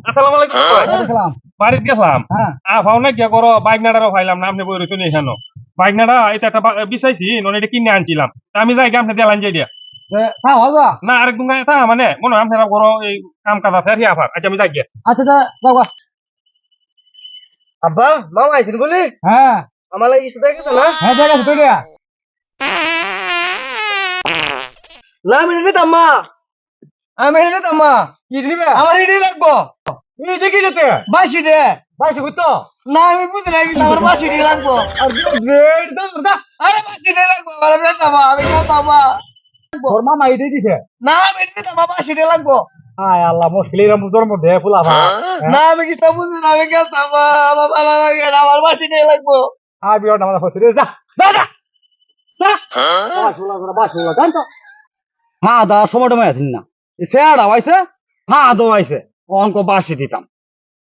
আসসালামু আলাইকুম বাড়িতে গেছিলাম ভাও না গিয়া করো বাইক নাড়ারও ফাইলাম না আপনি বই রয়েছেন এখানো বাইক নাড়া এটা একটা বিষাইছি নন এটা কিনে আনছিলাম তা আমি যাই আপনি দেলান যাই দিয়া না আরেকদিন তা মানে মনে হয় আপনারা বড় এই কাম কাজ আছে আর আফার আচ্ছা আমি যাই গিয়া আব্বা মামা আইছেন বলি আমার লাগি কিছু দেখে না না আমি নিতাম মা আমি নিতাম মা কি দিবে আমার এটাই লাগবো এই দেখি যেতে বাসি দে বাইশে বুঝতো না আমি বুঝতে লাগি আমার বাসি দিয়ে লাগবো আর গ্রেড দা আরে বাসি দিয়ে লাগবো আমি নিতাম আমি খাতাম তোর মামা এটাই দিছে না আমি নিতাম বাসি দিয়ে লাগবো আয় আল্লাহ মুশকিলের মুজোর মধ্যে ফুলা ভাই না আমি কিছু বুঝি না আমি খেলতাম আমার ভালো লাগে না আমার বাসি দিয়ে লাগবো আর বিয়ার নামাজ পড়ছি রে যা যা যা বাসুলা জানতো হ্যাঁ দা সময়টা আছেন না সে আর আইছে হ্যাঁ দো আইছে অঙ্ক বাসি দিতাম